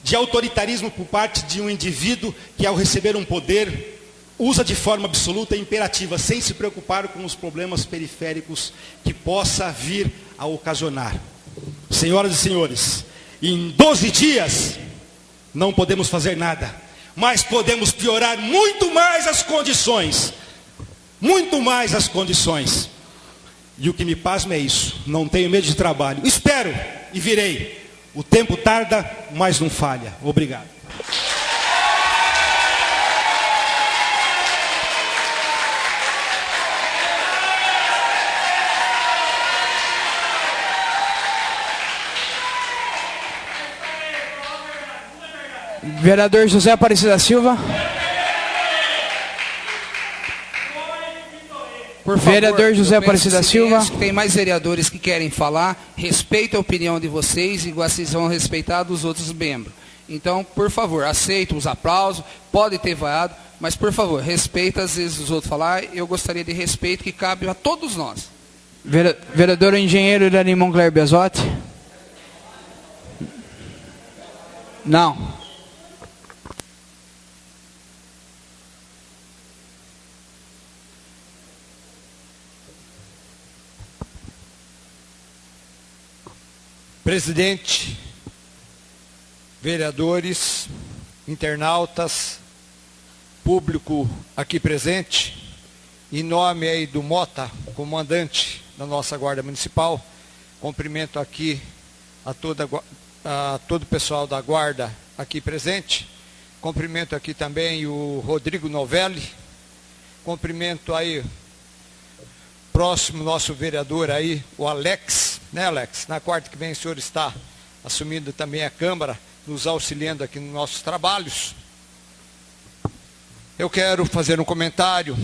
de autoritarismo por parte de um indivíduo que, ao receber um poder, usa de forma absoluta e imperativa, sem se preocupar com os problemas periféricos que possa vir a ocasionar. Senhoras e senhores, em 12 dias não podemos fazer nada, mas podemos piorar muito mais as condições. Muito mais as condições. E o que me pasma é isso. Não tenho medo de trabalho. Espero e virei. O tempo tarda, mas não falha. Obrigado. Vereador José Aparecido da Silva. Por favor, Vereador José Aparecido da Silva. Acho que tem mais vereadores que querem falar. Respeito a opinião de vocês, igual vocês vão respeitar dos outros membros. Então, por favor, aceito os aplausos, pode ter vaiado, mas por favor, respeita às vezes os outros falar. Eu gostaria de respeito que cabe a todos nós. Vereador engenheiro Irani Moncler Bezotti. Não. Presidente, vereadores, internautas, público aqui presente, em nome aí do Mota, comandante da nossa Guarda Municipal, cumprimento aqui a todo o pessoal da Guarda aqui presente, cumprimento aqui também o Rodrigo Novelli, cumprimento aí próximo nosso vereador aí, o Alex, né Alex? Na quarta que vem o senhor está assumindo também a Câmara, nos auxiliando aqui nos nossos trabalhos. Eu quero fazer um comentário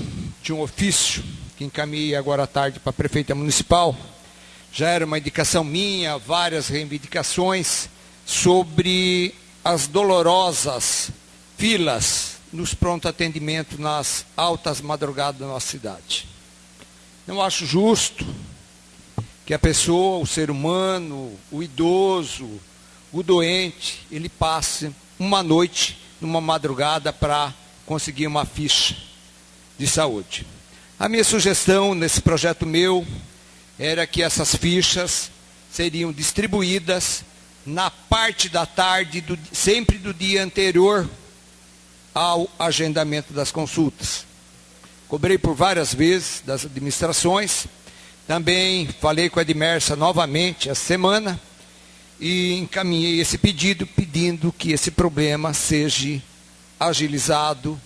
de um ofício que encaminhei agora à tarde para a Prefeita Municipal. Já era uma indicação minha, várias reivindicações sobre as dolorosas filas nos pronto atendimento nas altas madrugadas da nossa cidade. Não acho justo que a pessoa, o ser humano, o idoso, o doente, ele passe uma noite, numa madrugada, para conseguir uma ficha de saúde. A minha sugestão nesse projeto meu era que essas fichas seriam distribuídas na parte da tarde, sempre do dia anterior ao agendamento das consultas. Cobrei por várias vezes das administrações, também falei com a Edmersa novamente essa semana e encaminhei esse pedido, pedindo que esse problema seja agilizado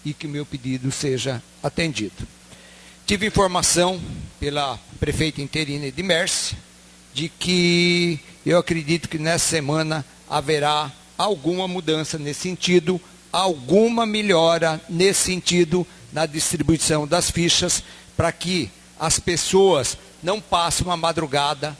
e que o meu pedido seja atendido. Tive informação pela prefeita interina Edmersa de que eu acredito que nessa semana haverá alguma mudança nesse sentido, alguma melhora nesse sentido, na distribuição das fichas, para que as pessoas não passem uma madrugada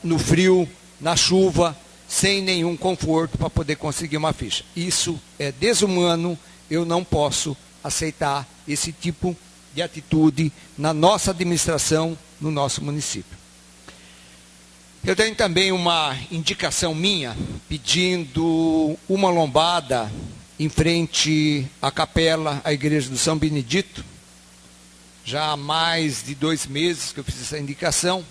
no frio, na chuva, sem nenhum conforto para poder conseguir uma ficha. Isso é desumano, eu não posso aceitar esse tipo de atitude na nossa administração, no nosso município. Eu tenho também uma indicação minha, pedindo uma lombada em frente à capela, à igreja do São Benedito. Já há mais de 2 meses que eu fiz essa indicação.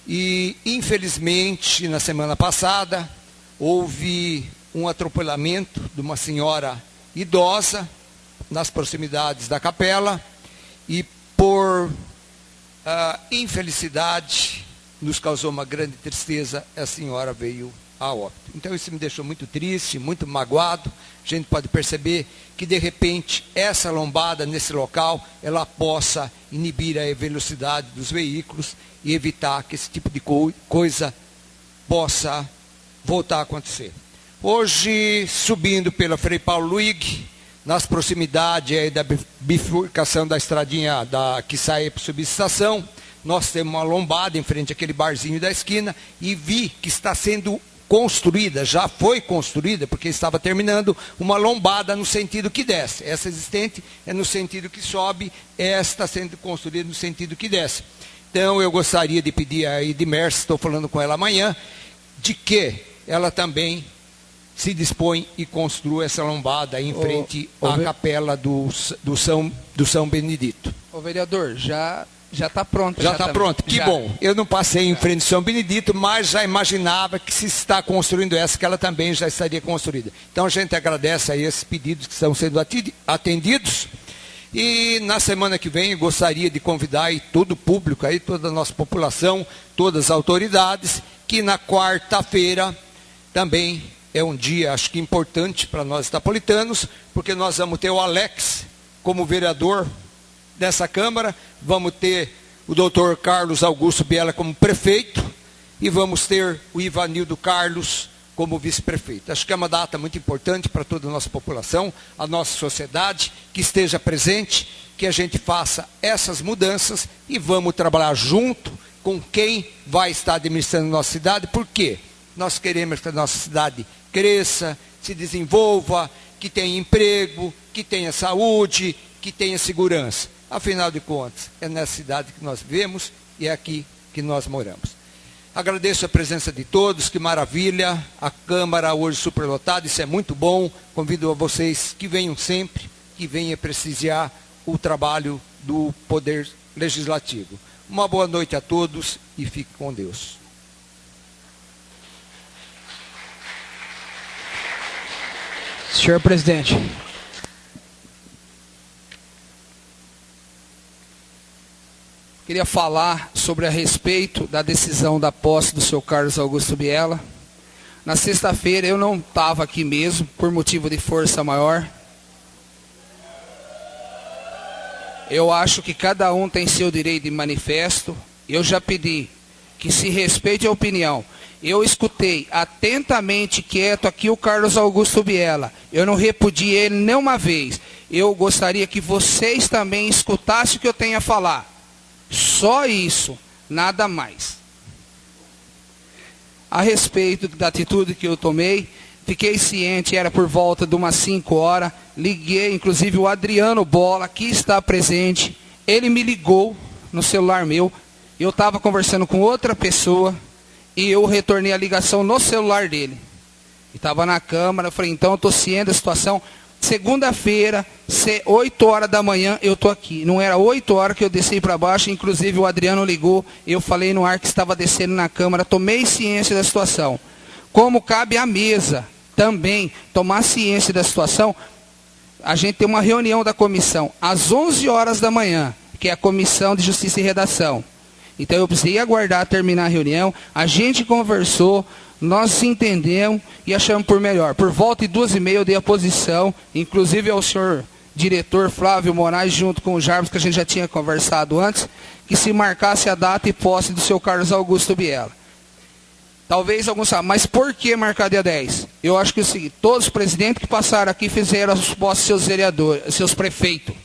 E, infelizmente, na semana passada, houve um atropelamento de uma senhora idosa nas proximidades da capela. E, por infelicidade, nos causou uma grande tristeza, a senhora veio a óbito. Então isso me deixou muito triste, muito magoado. A gente pode perceber que de repente essa lombada nesse local, ela possa inibir a velocidade dos veículos e evitar que esse tipo de coisa possa voltar a acontecer. Hoje, subindo pela Frei Paulo Luig, nas proximidades aí da bifurcação da estradinha que sai para a subestação, nós temos uma lombada em frente àquele barzinho da esquina e vi que está sendo construída, já foi construída, porque estava terminando, uma lombada no sentido que desce. Essa existente é no sentido que sobe, esta está sendo construída no sentido que desce. Então eu gostaria de pedir a Edmersa, estou falando com ela amanhã, de que ela também se dispõe e construa essa lombada em frente à capela do São Benedito. Ô vereador, já está pronta. Já está pronta, que bom. Eu não passei em frente ao São Benedito, mas já imaginava que se está construindo essa, que ela também já estaria construída. Então a gente agradece a esses pedidos que estão sendo atendidos. E na semana que vem eu gostaria de convidar aí todo o público, aí, toda a nossa população, todas as autoridades, que na quarta-feira também é um dia, acho que importante para nós itapolitanos, porque nós vamos ter o Alex como vereador dessa Câmara, vamos ter o doutor Carlos Augusto Biela como prefeito, e vamos ter o Ivanildo Carlos como vice-prefeito. Acho que é uma data muito importante para toda a nossa população, a nossa sociedade, que esteja presente, que a gente faça essas mudanças e vamos trabalhar junto com quem vai estar administrando a nossa cidade. Por quê? Nós queremos que a nossa cidade cresça, se desenvolva, que tenha emprego, que tenha saúde, que tenha segurança. Afinal de contas, é nessa cidade que nós vivemos e é aqui que nós moramos. Agradeço a presença de todos, que maravilha, a Câmara hoje superlotada, isso é muito bom. Convido a vocês que venham sempre, que venham prestigiar o trabalho do Poder Legislativo. Uma boa noite a todos e fique com Deus. Senhor presidente. Queria falar sobre a respeito da decisão da posse do senhor Carlos Augusto Biela. Na sexta-feira eu não estava aqui mesmo, por motivo de força maior. Eu acho que cada um tem seu direito de manifesto. Eu já pedi que se respeite a opinião. Eu escutei atentamente, quieto aqui o Carlos Augusto Biela. Eu não repudiei ele nenhuma vez. Eu gostaria que vocês também escutassem o que eu tenho a falar. Só isso, nada mais. A respeito da atitude que eu tomei, fiquei ciente, era por volta de umas 5 horas, liguei, inclusive o Adriano Bola, que está presente, ele me ligou no celular meu, eu estava conversando com outra pessoa, e eu retornei a ligação no celular dele. Estava na Câmara, eu falei, então eu estou ciente da situação. Segunda-feira, 8 horas da manhã, eu estou aqui. Não era 8 horas que eu desci para baixo, inclusive o Adriano ligou, eu falei no ar que estava descendo na Câmara, tomei ciência da situação. Como cabe à mesa também tomar ciência da situação, a gente tem uma reunião da comissão às 11 horas da manhã, que é a Comissão de Justiça e Redação. Então eu precisei aguardar terminar a reunião, a gente conversou, nós se entendemos e achamos por melhor. Por volta de 2h30 eu dei a posição, inclusive ao senhor diretor Flávio Moraes, junto com o Jarbas, que a gente já tinha conversado antes, que se marcasse a data e posse do seu Carlos Augusto Biela. Talvez alguns saibam, mas por que marcar dia 10? Eu acho que é o seguinte, todos os presidentes que passaram aqui fizeram as posses seus vereadores, seus prefeitos.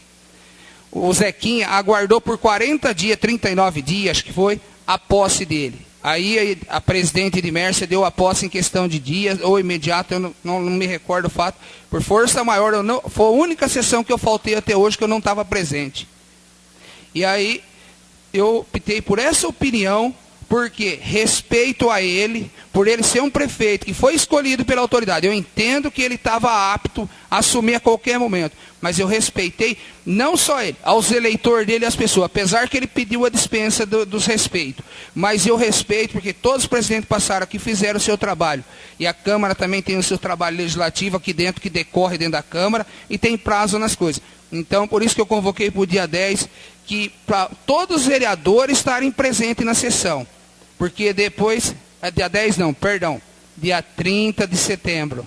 O Zequinha aguardou por 40 dias, 39 dias, acho que foi, a posse dele. Aí a presidente de Mércia deu a posse em questão de dias, ou imediato, eu não me recordo o fato. Por força maior, foi a única sessão que eu faltei até hoje que eu não estava presente. E aí eu optei por essa opinião, porque respeito a ele, por ele ser um prefeito que foi escolhido pela autoridade. Eu entendo que ele estava apto a assumir a qualquer momento, mas eu respeitei não só ele, aos eleitores dele e as pessoas, apesar que ele pediu a dispensa dos respeitos. Mas eu respeito porque todos os presidentes que passaram aqui fizeram o seu trabalho. E a Câmara também tem o seu trabalho legislativo aqui dentro, que decorre dentro da Câmara, e tem prazo nas coisas. Então, por isso que eu convoquei para o dia 10, que para todos os vereadores estarem presentes na sessão. Porque depois, dia 10 não, perdão, dia 30 de setembro,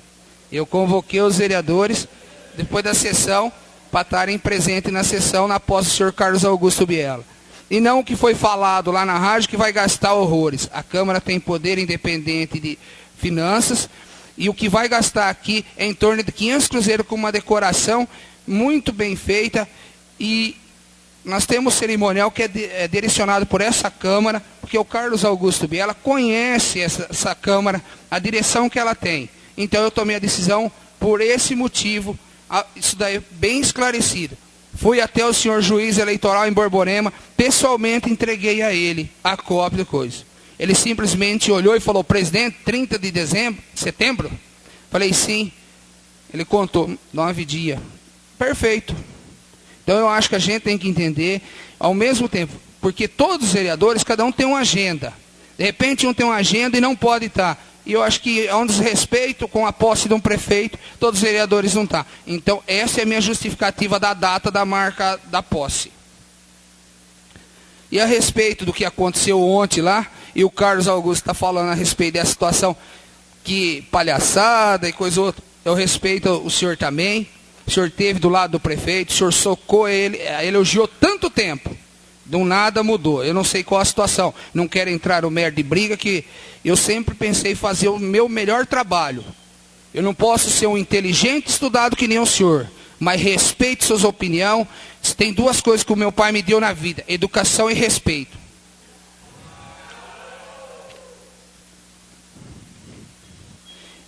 eu convoquei os vereadores, depois da sessão, para estarem presentes na sessão, na posse do senhor Carlos Augusto Biela. E não o que foi falado lá na rádio, que vai gastar horrores. A Câmara tem poder independente de finanças, e o que vai gastar aqui é em torno de 500 cruzeiros com uma decoração muito bem feita, e nós temos cerimonial que é direcionado por essa Câmara, porque o Carlos Augusto Biela conhece essa Câmara, a direção que ela tem. Então eu tomei a decisão por esse motivo, isso daí é bem esclarecido. Fui até o senhor juiz eleitoral em Borborema, pessoalmente entreguei a ele a cópia da coisa. Ele simplesmente olhou e falou, presidente, 30 de setembro? Falei, sim. Ele contou, 9 dias. Perfeito. Então eu acho que a gente tem que entender, ao mesmo tempo, porque todos os vereadores, cada um tem uma agenda. De repente um tem uma agenda e não pode estar. E eu acho que é um desrespeito com a posse de um prefeito, todos os vereadores não estão. Então essa é a minha justificativa da data da marca da posse. E a respeito do que aconteceu ontem lá, e o Carlos Augusto está falando a respeito dessa situação, que palhaçada e coisa outra, eu respeito o senhor também. O senhor esteve do lado do prefeito, o senhor socou ele, elogiou tanto tempo, Do nada mudou. Eu não sei qual a situação. Não quero entrar no mérito de briga, que eu sempre pensei fazer o meu melhor trabalho. Eu não posso ser um inteligente estudado que nem o senhor, mas respeito suas opiniões. Tem duas coisas que o meu pai me deu na vida: educação e respeito.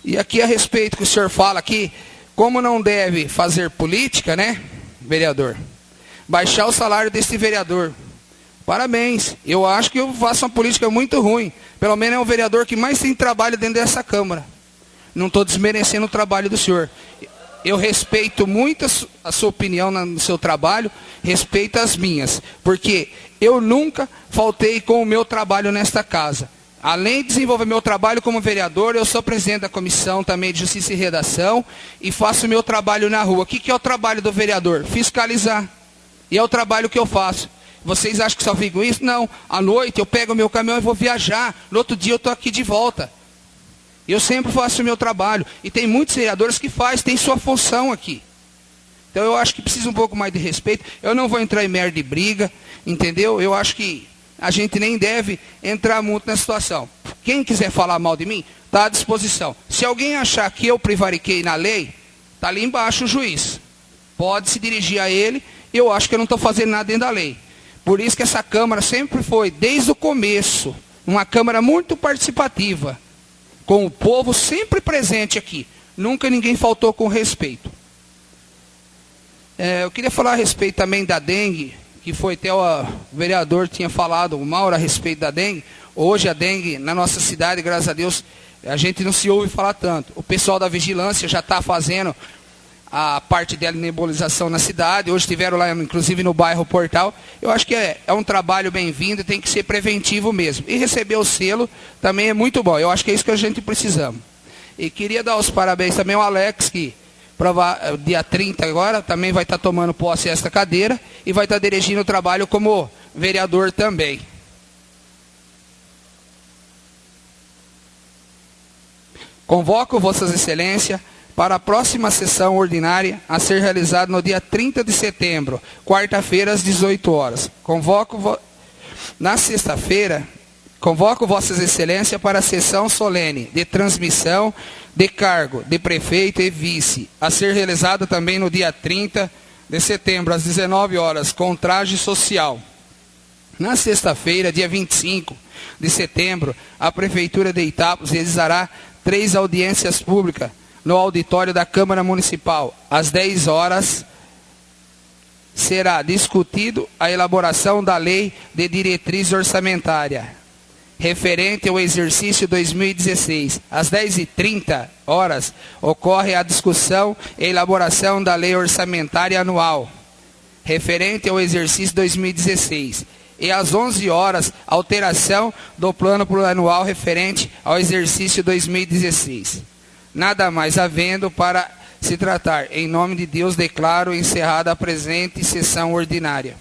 E aqui a respeito que o senhor fala aqui, como não deve fazer política, né, vereador? Baixar o salário desse vereador. Parabéns. Eu acho que eu faço uma política muito ruim. Pelo menos é o vereador que mais tem trabalho dentro dessa Câmara. Não estou desmerecendo o trabalho do senhor. Eu respeito muito a sua opinião no seu trabalho, respeito as minhas. Porque eu nunca faltei com o meu trabalho nesta casa. Além de desenvolver meu trabalho como vereador, eu sou presidente da comissão também de Justiça e Redação e faço meu trabalho na rua. O que é o trabalho do vereador? Fiscalizar. E é o trabalho que eu faço. Vocês acham que só fico isso? Não. À noite eu pego o meu caminhão e vou viajar. No outro dia eu estou aqui de volta. Eu sempre faço o meu trabalho. E tem muitos vereadores que tem sua função aqui. Então eu acho que precisa um pouco mais de respeito. Eu não vou entrar em mérito de briga, entendeu? Eu acho que a gente nem deve entrar muito nessa situação. Quem quiser falar mal de mim, está à disposição. Se alguém achar que eu prevariquei na lei, está ali embaixo o juiz. Pode se dirigir a ele. Eu acho que eu não estou fazendo nada dentro da lei. Por isso que essa Câmara sempre foi, desde o começo, uma Câmara muito participativa, com o povo sempre presente aqui. Nunca ninguém faltou com respeito. Eu queria falar a respeito também da dengue, que foi até o vereador tinha falado, o Mauro, a respeito da dengue. Hoje a dengue na nossa cidade, graças a Deus, a gente não se ouve falar tanto. O pessoal da vigilância já está fazendo a parte de nebulização na cidade. Hoje estiveram lá, inclusive, no bairro Portal. Eu acho que é um trabalho bem-vindo, tem que ser preventivo mesmo. E receber o selo também é muito bom. Eu acho que é isso que a gente precisamos. E queria dar os parabéns também ao Alex, que dia 30 agora também vai estar tomando posse desta cadeira e vai estar dirigindo o trabalho como vereador também. Convoco Vossas Excelências para a próxima sessão ordinária a ser realizada no dia 30 de setembro, quarta-feira, às 18 horas. Na sexta-feira, convoco Vossas Excelências para a sessão solene de transmissão de cargo de prefeito e vice, a ser realizada também no dia 30 de setembro, às 19 horas, com traje social. Na sexta-feira, dia 25 de setembro, a Prefeitura de Itápolis realizará 3 audiências públicas no auditório da Câmara Municipal. Às 10 horas, será discutido a elaboração da Lei de Diretriz Orçamentária, referente ao exercício 2016. Às 10h30, ocorre a discussão e elaboração da Lei Orçamentária Anual, referente ao exercício 2016. E às 11 horas, alteração do Plano Plurianual referente ao exercício 2016. Nada mais havendo para se tratar. Em nome de Deus, declaro encerrada a presente sessão ordinária.